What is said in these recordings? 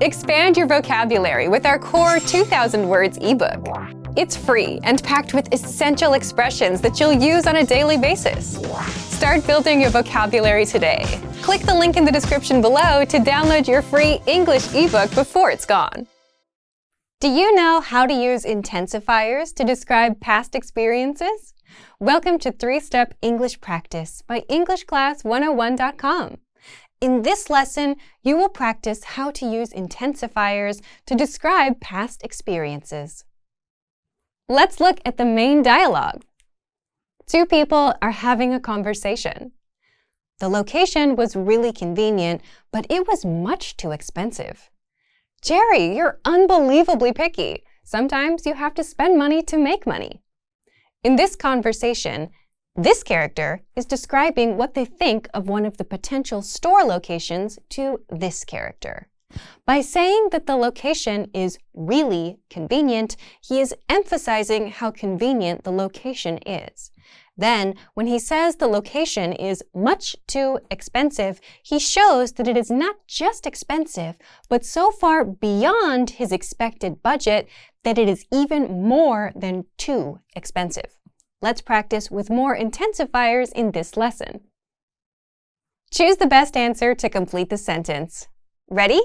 Expand your vocabulary with our core 2,000 words ebook. It's free and packed with essential expressions that you'll use on a daily basis. Start building your vocabulary today. Click the link in the description below to download your free English ebook before it's gone. Do you know how to use intensifiers to describe past experiences? Welcome to 3-Step English Practice by EnglishClass101.com. In this lesson, you will practice how to use intensifiers to describe past experiences. Let's look at the main dialogue. Two people are having a conversation. The location was really convenient, but it was much too expensive. Jerry, you're unbelievably picky. Sometimes you have to spend money to make money. In this conversation, this character is describing what they think of one of the potential store locations to this character. By saying that the location is really convenient, he is emphasizing how convenient the location is. Then, when he says the location is much too expensive, he shows that it is not just expensive, but so far beyond his expected budget that it is even more than too expensive. Let's practice with more intensifiers in this lesson. Choose the best answer to complete the sentence. Ready?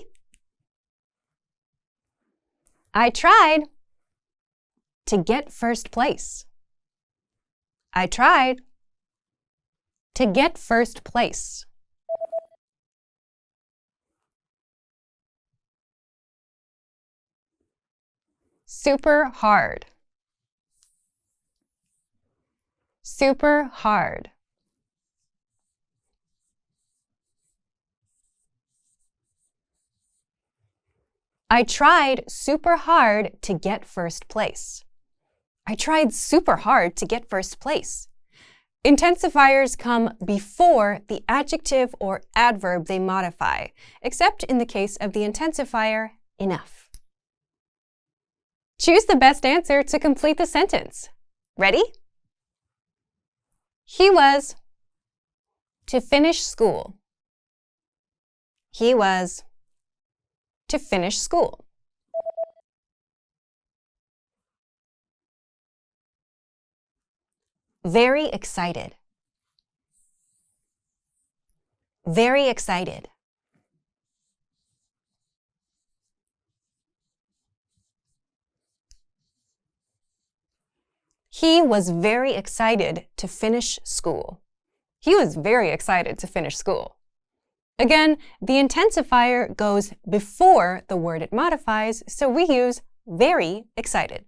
I tried to get first place. I tried to get first place. Super hard. Super hard. I tried super hard to get first place. I tried super hard to get first place. Intensifiers come before the adjective or adverb they modify, except in the case of the intensifier enough. Choose the best answer to complete the sentence. Ready? He was to finish school. He was to finish school. Very excited. Very excited. He was very excited to finish school. He was very excited to finish school. Again, the intensifier goes before the word it modifies, so we use very excited.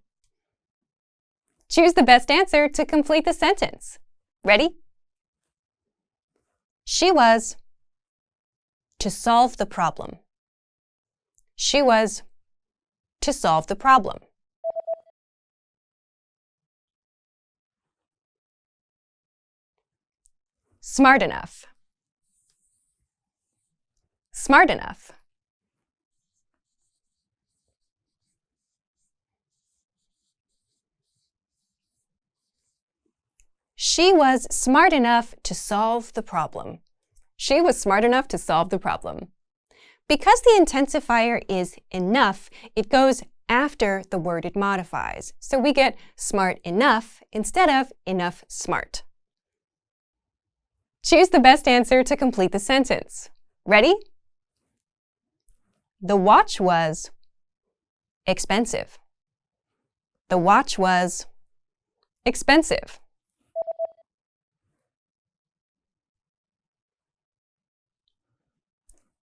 Choose the best answer to complete the sentence. Ready? She was to solve the problem. She was to solve the problem. Smart enough. Smart enough. She was smart enough to solve the problem. She was smart enough to solve the problem. Because the intensifier is enough, it goes after the word it modifies. So we get smart enough instead of enough smart. Choose the best answer to complete the sentence. Ready? The watch was expensive. The watch was expensive.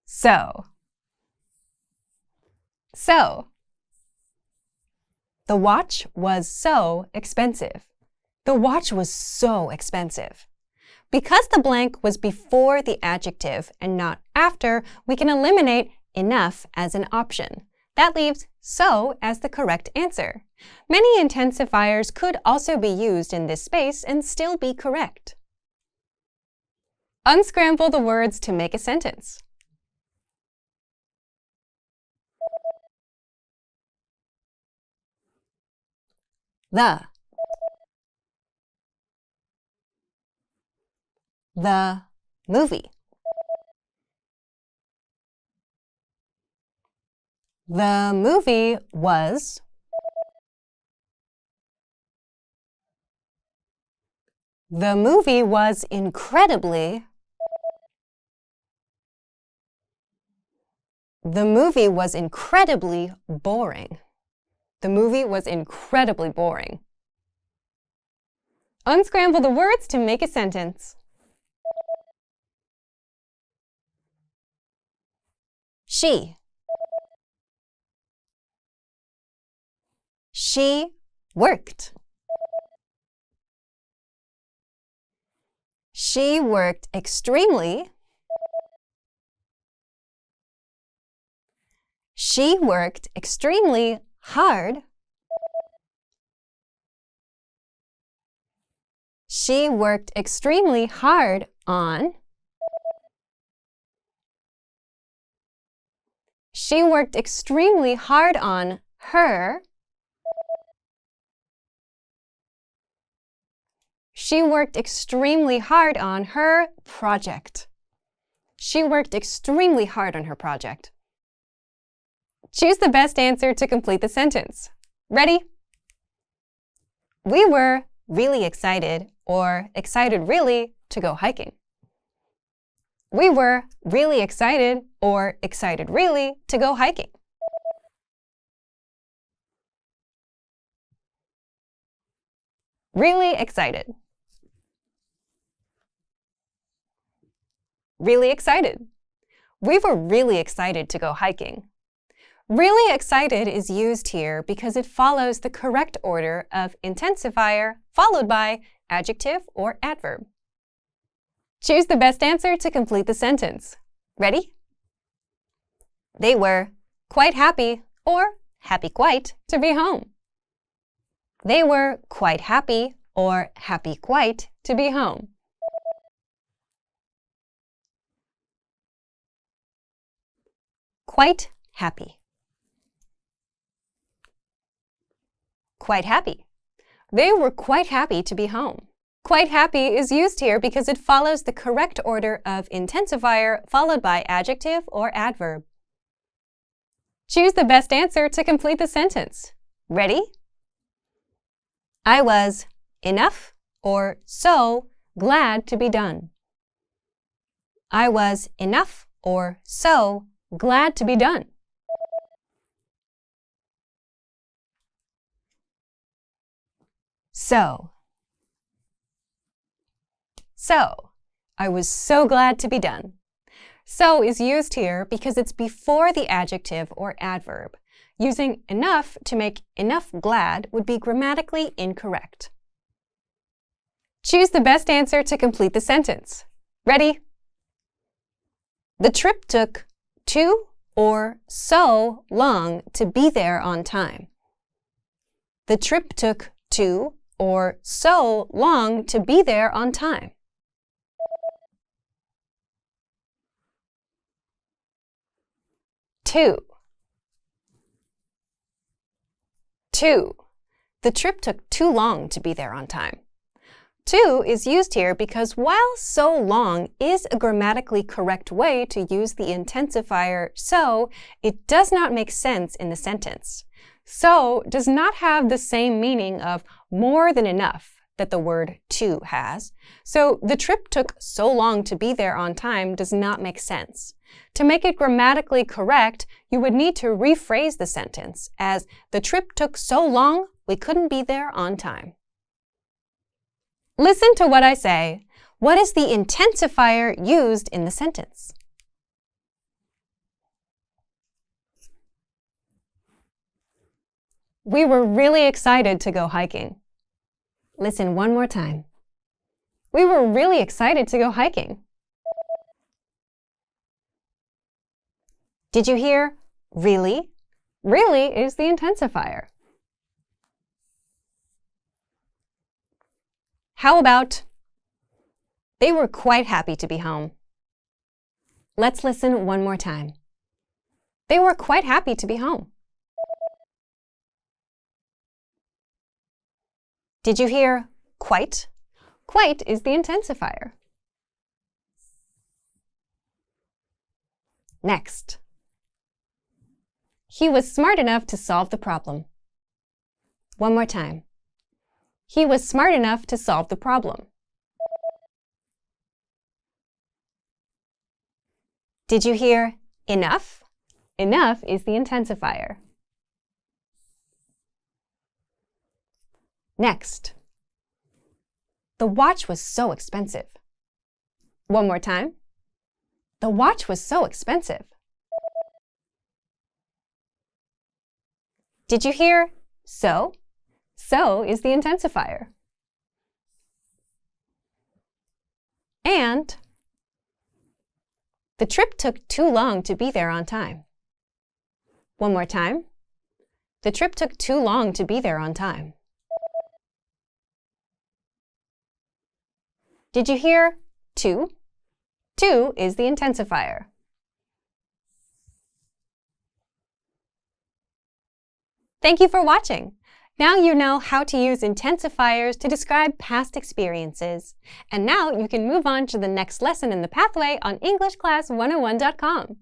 So. The watch was so expensive. The watch was so expensive. Because the blank was before the adjective and not after, we can eliminate enough as an option. That leaves so as the correct answer. Many intensifiers could also be used in this space and still be correct. Unscramble the words to make a sentence. The movie. The movie was. The movie was incredibly. The movie was incredibly boring. The movie was incredibly boring. Unscramble the words to make a sentence. She. She worked. She worked extremely. She worked extremely hard. She worked extremely hard on. She worked extremely hard on her. She worked extremely hard on her project. She worked extremely hard on her project. Choose the best answer to complete the sentence. Ready? We were really excited or excited really to go hiking. We were really excited or excited really to go hiking. Really excited. Really excited. We were really excited to go hiking. Really excited is used here because it follows the correct order of intensifier followed by adjective or adverb. Choose the best answer to complete the sentence. Ready? They were quite happy or happy quite to be home. They were quite happy or happy quite to be home. Quite happy. Quite happy. They were quite happy to be home. Quite happy is used here because it follows the correct order of intensifier followed by adjective or adverb. Choose the best answer to complete the sentence. Ready? I was enough or so glad to be done. I was enough or so glad to be done. So. I was so glad to be done. So is used here because it's before the adjective or adverb. Using enough to make enough glad would be grammatically incorrect. Choose the best answer to complete the sentence. Ready? The trip took too or so long to be there on time. The trip took too or so long to be there on time. Two. The trip took too long to be there on time. Too is used here because while so long is a grammatically correct way to use the intensifier so, it does not make sense in the sentence. So does not have the same meaning of more than enough that the word to has. So the trip took so long to be there on time does not make sense. To make it grammatically correct, you would need to rephrase the sentence as the trip took so long we couldn't be there on time. Listen to what I say. What is the intensifier used in the sentence? We were really excited to go hiking. Listen one more time. We were really excited to go hiking. Did you hear really? Really is the intensifier. How about they were quite happy to be home? Let's listen one more time. They were quite happy to be home. Did you hear quite? Quite is the intensifier. Next. He was smart enough to solve the problem. One more time. He was smart enough to solve the problem. Did you hear enough? Enough is the intensifier. Next. The watch was so expensive. One more time. The watch was so expensive. Did you hear so? So is the intensifier. And the trip took too long to be there on time. One more time. The trip took too long to be there on time. Did you hear too? Too is the intensifier. Thank you for watching. Now you know how to use intensifiers to describe past experiences. And now you can move on to the next lesson in the pathway on EnglishClass101.com.